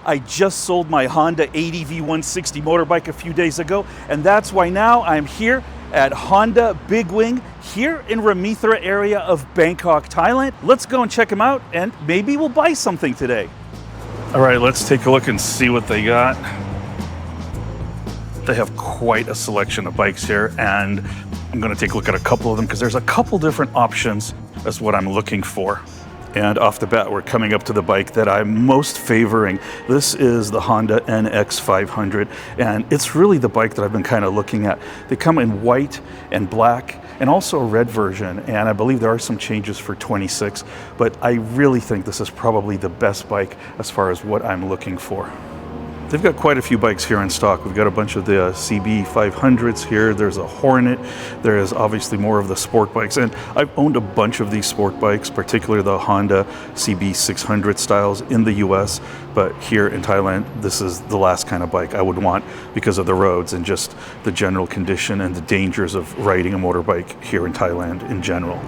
I just sold my Honda ADV160 motorbike a few days ago, and that's why now I'm here at Honda Big Wing here in Ramithra area of Bangkok, Thailand. Let's go and check them out, and maybe we'll buy something today. All right, let's take a look and see what they got. They have quite a selection of bikes here, and I'm going to take a look at a couple of them because there's a couple different options as what I'm looking for. And off the bat, we're coming up to the bike that I'm most favoring. This is the Honda NX500, and it's really the bike that I've been kind of looking at. They come in white and black, and also a red version, and I believe there are some changes for 26, but I really think this is probably the best bike as far as what I'm looking for. They've got quite a few bikes here in stock. We've got a bunch of the CB500s here. There's a Hornet. There is obviously more of the sport bikes. And I've owned a bunch of these sport bikes, particularly the Honda CB600 styles in the US. But here in Thailand, this is the last kind of bike I would want because of the roads and just the general condition and the dangers of riding a motorbike here in Thailand in general.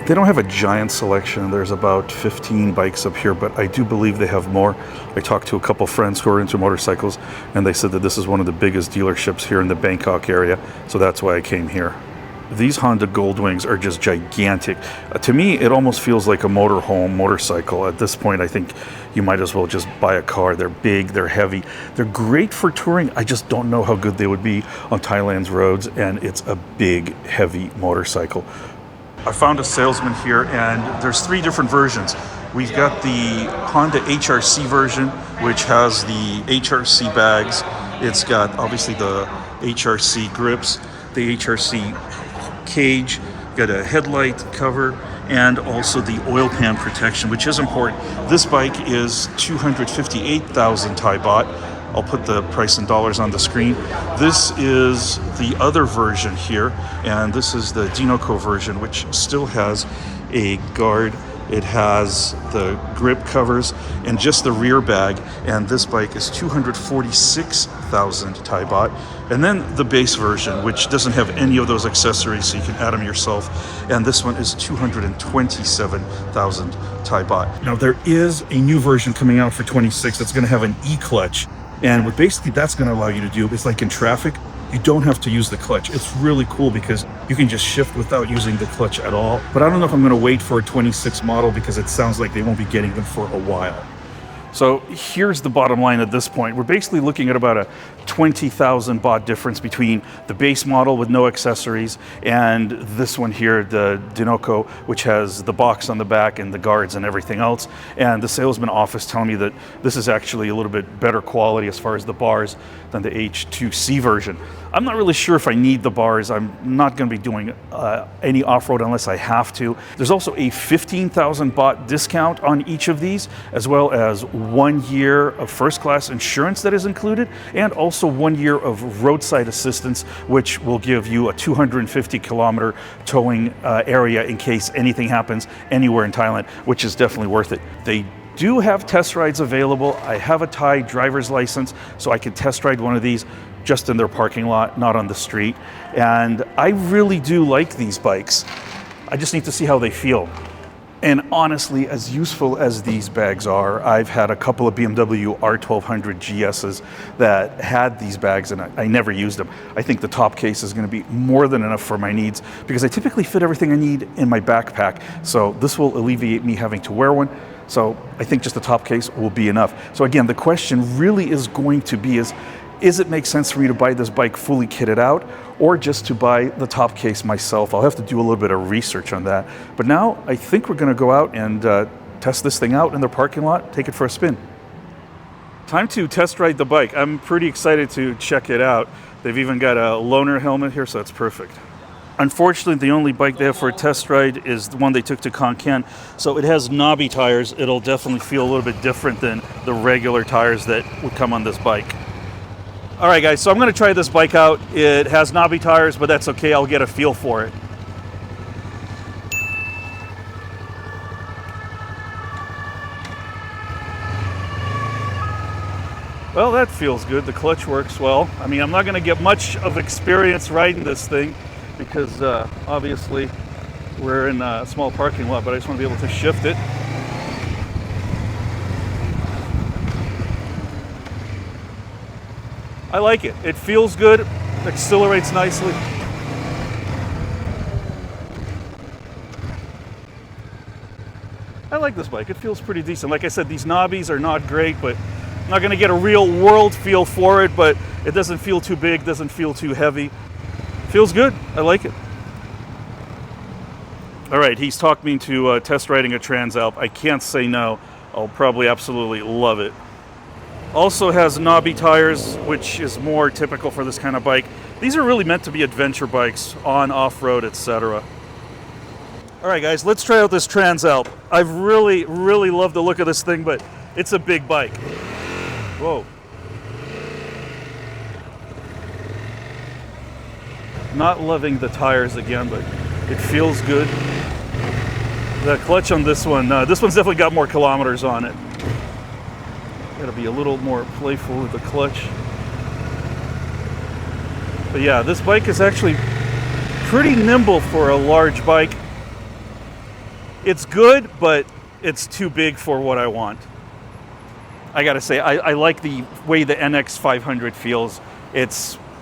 They don't have a giant selection. There's about 15 bikes up here, but I do believe they have more. I talked to a couple friends who are into motorcycles, and they said that this is one of the biggest dealerships here in the Bangkok area, so that's why I came here. These Honda Goldwings are just gigantic. To me, it almost feels like a motorhome motorcycle. At this point, I think you might as well just buy a car. They're big, they're heavy. They're great for touring. I just don't know how good they would be on Thailand's roads, and it's a big, heavy motorcycle. I found a salesman here, and there's three different versions. We've got the Honda HRC version, which has the HRC bags. It's got obviously the HRC grips, the HRC cage, got a headlight cover, and also the oil pan protection, which is important. This bike is 258,000 Thai baht. I'll put the price in dollars on the screen. This is the other version here, and this is the Dinoco version, which still has a guard. It has the grip covers and just the rear bag, and this bike is 246,000 Thai baht. And then the base version, which doesn't have any of those accessories, so you can add them yourself, and this one is 227,000 Thai baht. Now there is a new version coming out for 26 that's going to have an e-clutch. And what basically that's going to allow you to do is, like in traffic, you don't have to use the clutch. It's really cool because you can just shift without using the clutch at all. But I don't know if I'm going to wait for a 26 model because it sounds like they won't be getting them for a while. So here's the bottom line at this point. We're basically looking at about a 20,000 baht difference between the base model with no accessories and this one here, the Dinoco, which has the box on the back and the guards and everything else. And the salesman office telling me that this is actually a little bit better quality as far as the bars than the H2C version. I'm not really sure if I need the bars. I'm not going to be doing any off-road unless I have to. There's also a 15,000 baht discount on each of these, as well as 1 year of first-class insurance that is included, and also 1 year of roadside assistance, which will give you a 250-kilometer towing area in case anything happens anywhere in Thailand, which is definitely worth it. They do have test rides available. I have a Thai driver's license, so I can test ride one of these just in their parking lot, not on the street. And I really do like these bikes. I just need to see how they feel. And honestly, as useful as these bags are, I've had a couple of BMW R1200 GSs that had these bags, and I never used them. I think the top case is going to be more than enough for my needs because I typically fit everything I need in my backpack. So this will alleviate me having to wear one. So I think just the top case will be enough. So again, the question really is going to be is it make sense for me to buy this bike fully kitted out or just to buy the top case myself? I'll have to do a little bit of research on that. But now I think we're going to go out and test this thing out in their parking lot, take it for a spin. Time to test ride the bike. I'm pretty excited to check it out. They've even got a loaner helmet here, so that's perfect. Unfortunately, the only bike they have for a test ride is the one they took to Khon Kaen. So it has knobby tires. It'll definitely feel a little bit different than the regular tires that would come on this bike. All right, guys, so I'm going to try this bike out. It has knobby tires, but that's okay. I'll get a feel for it. Well, that feels good. The clutch works well. I mean, I'm not going to get much of experience riding this thing because obviously we're in a small parking lot, but I just want to be able to shift it. I like it. It feels good, accelerates nicely. I like this bike. It feels pretty decent. Like I said, these knobbies are not great, but I'm not gonna get a real world feel for it, but it doesn't feel too big, doesn't feel too heavy. Feels good, I like it. All right, he's talked me into test riding a Transalp. I can't say no. I'll probably absolutely love it. Also has knobby tires, which is more typical for this kind of bike. These are really meant to be adventure bikes, on, off-road, etc. All right, guys, let's try out this Transalp. I've really, really loved the look of this thing, but it's a big bike. Whoa. Not loving the tires again, but it feels good. The clutch on this one's definitely got more kilometers on it. Gotta be a little more playful with the clutch. But yeah, this bike is actually pretty nimble for a large bike. It's good, but it's too big for what I want. I gotta say, I like the way the NX500 feels. I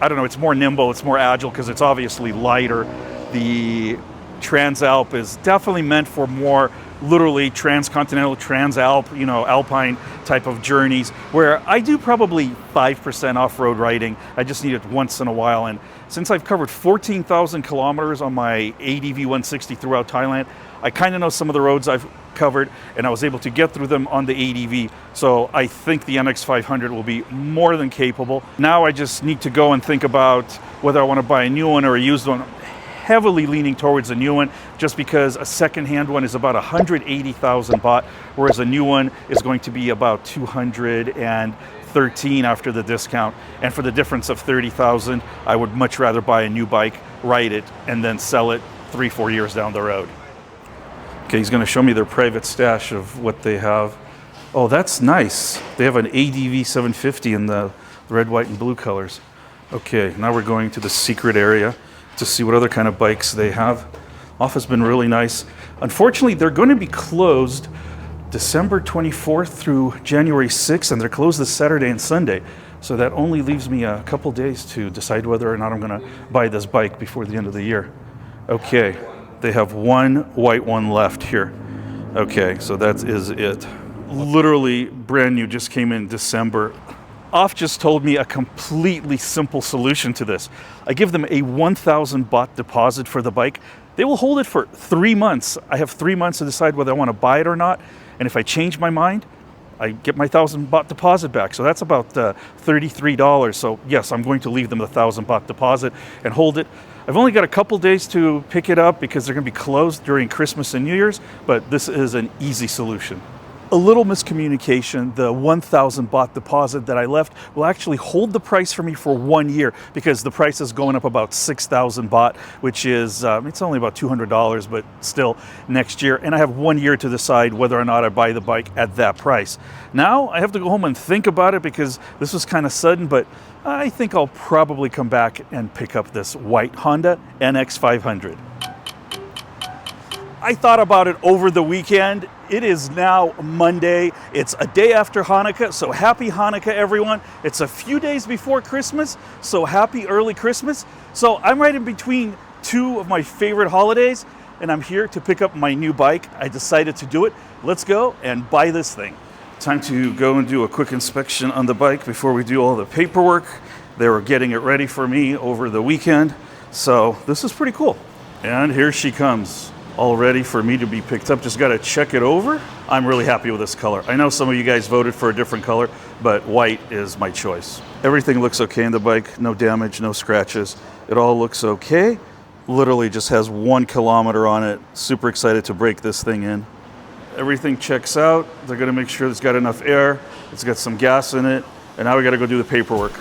don't know, it's more nimble, it's more agile because it's obviously lighter. The Transalp is definitely meant for more literally transcontinental, Transalp, alpine type of journeys, where I do probably 5% off-road riding. I just need it once in a while. And since I've covered 14,000 kilometers on my ADV160 throughout Thailand, I kind of know some of the roads I've covered, and I was able to get through them on the ADV. So I think the NX500 will be more than capable. Now I just need to go and think about whether I want to buy a new one or a used one. Heavily leaning towards a new one, just because a second-hand one is about 180,000 baht, whereas a new one is going to be about 213 after the discount. And for the difference of 30,000, I would much rather buy a new bike, ride it, and then sell it 3-4 years down the road. Okay, he's going to show me their private stash of what they have. Oh, that's nice. They have an ADV750 in the red, white, and blue colors. Okay, now we're going to the secret area to see what other kind of bikes they have. Office has been really nice. Unfortunately, they're going to be closed December 24th through January 6th, and they're closed this Saturday and Sunday. So that only leaves me a couple days to decide whether or not I'm going to buy this bike before the end of the year. Okay. They have one white one left here. Okay, so that is it. Literally brand new, just came in December. Off just told me a completely simple solution to this. I give them a 1,000 baht deposit for the bike. They will hold it for 3 months. I have 3 months to decide whether I want to buy it or not. And if I change my mind, I get my 1,000 baht deposit back. So that's about $33. So yes, I'm going to leave them the 1,000 baht deposit and hold it. I've only got a couple days to pick it up because they're going to be closed during Christmas and New Year's, but this is an easy solution. A little miscommunication, the 1,000 baht deposit that I left will actually hold the price for me for 1 year because the price is going up about 6,000 baht, which is, it's only about $200, but still next year. And I have 1 year to decide whether or not I buy the bike at that price. Now I have to go home and think about it because this was kind of sudden, but I think I'll probably come back and pick up this white Honda NX500. I thought about it over the weekend. It is now Monday. It's a day after Hanukkah, so happy Hanukkah, everyone. It's a few days before Christmas, so happy early Christmas. So I'm right in between two of my favorite holidays, and I'm here to pick up my new bike. I decided to do it. Let's go and buy this thing. Time to go and do a quick inspection on the bike before we do all the paperwork. They were getting it ready for me over the weekend, so this is pretty cool. And here she comes, all ready for me to be picked up. Just got to check it over. I'm really happy with this color. I know some of you guys voted for a different color, but white is my choice. Everything looks okay in the bike. No damage, no scratches. It all looks okay. Literally just has 1 kilometer on it. Super excited to break this thing in. Everything checks out. They're going to make sure it's got enough air. It's got some gas in it. And now we got to go do the paperwork.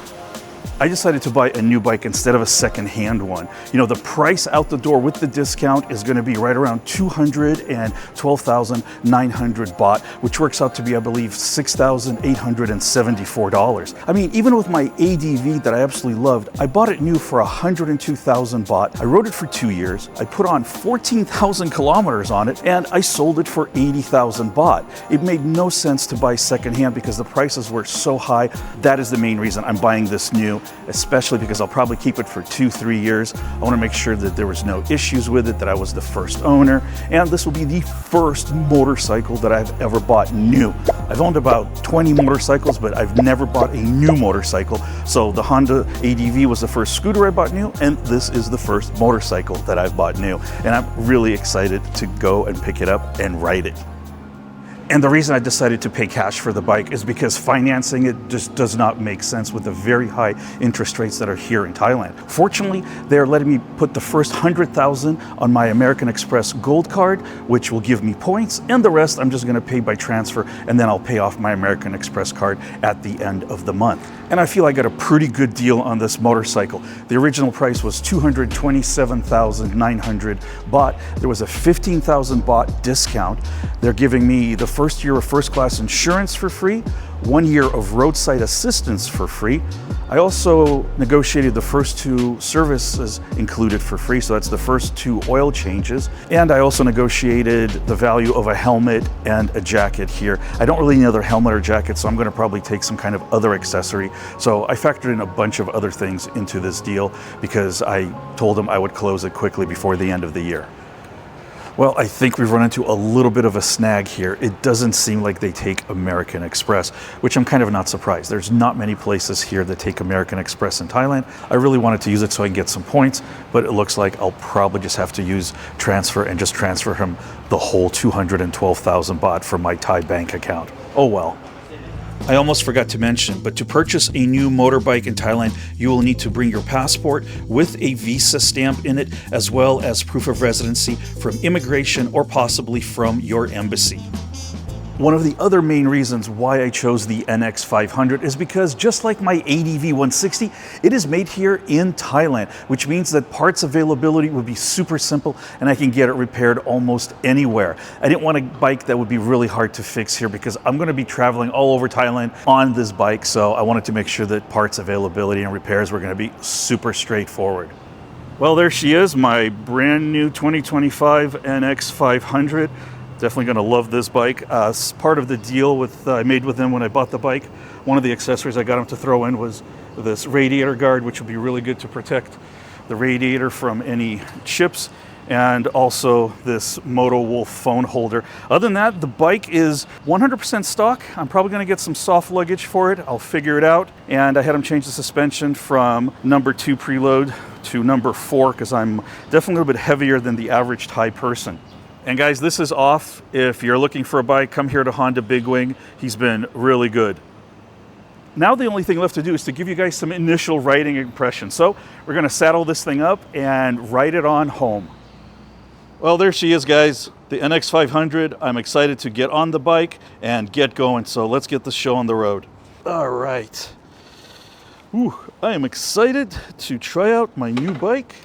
I decided to buy a new bike instead of a second-hand one. You know, the price out the door with the discount is going to be right around 212,900 baht, which works out to be, I believe, $6,874. I mean, even with my ADV that I absolutely loved, I bought it new for 102,000 baht. I rode it for 2 years. I put on 14,000 kilometers on it, and I sold it for 80,000 baht. It made no sense to buy second-hand because the prices were so high. That is the main reason I'm buying this new. especially because I'll probably keep it for 2-3 years. I want to make sure that there was no issues with it, that I was the first owner, and this will be the first motorcycle that I've ever bought new. I've owned about 20 motorcycles, but I've never bought a new motorcycle. So the Honda ADV was the first scooter I bought new, and this is the first motorcycle that I've bought new. And I'm really excited to go and pick it up and ride it. And the reason I decided to pay cash for the bike is because financing it just does not make sense with the very high interest rates that are here in Thailand. Fortunately, they're letting me put the first 100,000 on my American Express Gold card, which will give me points, and the rest I'm just gonna pay by transfer, and then I'll pay off my American Express card at the end of the month. And I feel I got a pretty good deal on this motorcycle. The original price was 227,900 baht. There was a 15,000 baht discount. They're giving me the first year of first class insurance for free, 1 year of roadside assistance for free. I also negotiated the first 2 services included for free, so that's the first 2 oil changes. And I also negotiated the value of a helmet and a jacket here. I don't really need another helmet or jacket, so I'm gonna probably take some kind of other accessory. So I factored in a bunch of other things into this deal because I told them I would close it quickly before the end of the year. Well, I think we've run into a little bit of a snag here. It doesn't seem like they take American Express, which I'm kind of not surprised. There's not many places here that take American Express in Thailand. I really wanted to use it so I can get some points, but it looks like I'll probably just have to use transfer and just transfer him the whole 212,000 baht from my Thai bank account. Oh well. I almost forgot to mention, but to purchase a new motorbike in Thailand, you will need to bring your passport with a visa stamp in it, as well as proof of residency from immigration or possibly from your embassy. One of the other main reasons why I chose the NX500 is because just like my ADV160, it is made here in Thailand, which means that parts availability would be super simple and I can get it repaired almost anywhere. I didn't want a bike that would be really hard to fix here because I'm going to be traveling all over Thailand on this bike, so I wanted to make sure that parts availability and repairs were going to be super straightforward. Well, there she is, my brand new 2025 NX500. Definitely going to love this bike. Part of the deal I made with them when I bought the bike, one of the accessories I got them to throw in was this radiator guard, which will be really good to protect the radiator from any chips, and also this Moto Wolf phone holder. Other than that, the bike is 100% stock. I'm probably going to get some soft luggage for it. I'll figure it out. And I had them change the suspension from number 2 preload to number 4 because I'm definitely a little bit heavier than the average Thai person. And guys, this is off. If you're looking for a bike, come here to Honda Big Wing. He's been really good. Now the only thing left to do is to give you guys some initial riding impressions. So we're gonna saddle this thing up and ride it on home. Well, there she is, guys. The NX500. I'm excited to get on the bike and get going. So let's get the show on the road. All right. Ooh, I am excited to try out my new bike.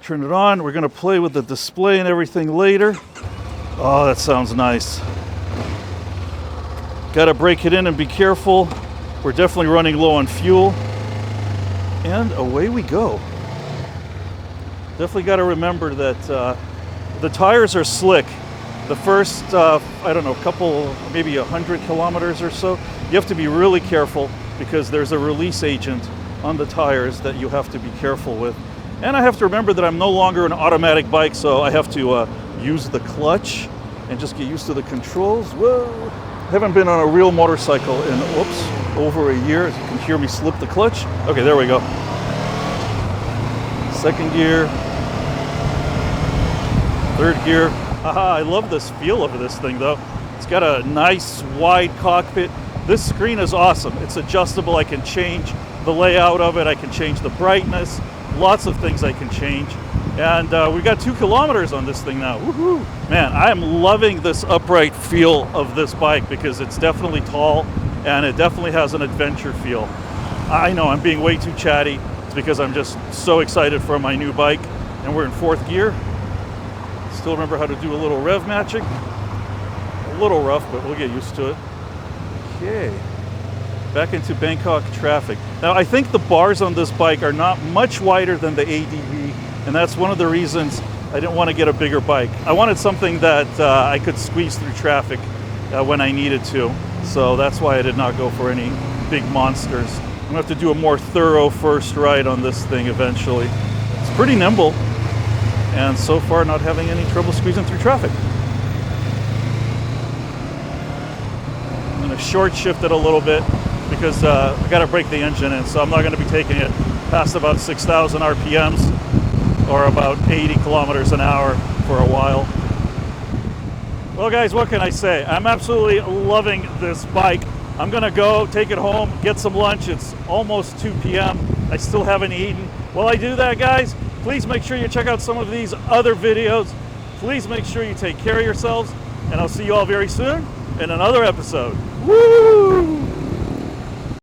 Turn it on. We're going to play with the display and everything later. Oh, that sounds nice. Got to break it in and be careful. We're definitely running low on fuel. And away we go. Definitely got to remember that the tires are slick. The first, I don't know, couple, maybe 100 kilometers or so, you have to be really careful because there's a release agent on the tires that you have to be careful with. And I have to remember that I'm no longer an automatic bike, so I have to use the clutch and just get used to the controls. Whoa! Haven't been on a real motorcycle in, over a year. As you can hear me slip the clutch. Okay, there we go. Second gear. Third gear. Haha, I love this feel of this thing though. It's got a nice wide cockpit. This screen is awesome. It's adjustable. I can change the layout of it. I can change the brightness. Lots of things I can change. And we've got 2 kilometers on this thing now. Woohoo! Man, I am loving this upright feel of this bike because it's definitely tall and it definitely has an adventure feel. I know I'm being way too chatty. It's because I'm just so excited for my new bike. And we're in 4th gear. Still remember how to do a little rev matching. A little rough, but we'll get used to it. Okay. Back into Bangkok traffic. Now, I think the bars on this bike are not much wider than the ADV, and that's one of the reasons I didn't want to get a bigger bike. I wanted something that I could squeeze through traffic when I needed to, so that's why I did not go for any big monsters. I'm gonna have to do a more thorough first ride on this thing eventually. It's pretty nimble, and so far not having any trouble squeezing through traffic. I'm gonna short shift it a little bit because I gotta break the engine in, so I'm not gonna be taking it past about 6,000 RPMs or about 80 kilometers an hour for a while. Well guys, what can I say? I'm absolutely loving this bike. I'm gonna go take it home, get some lunch. It's almost 2 p.m. I still haven't eaten. While I do that, guys, please make sure you check out some of these other videos. Please make sure you take care of yourselves, and I'll see you all very soon in another episode. Woo!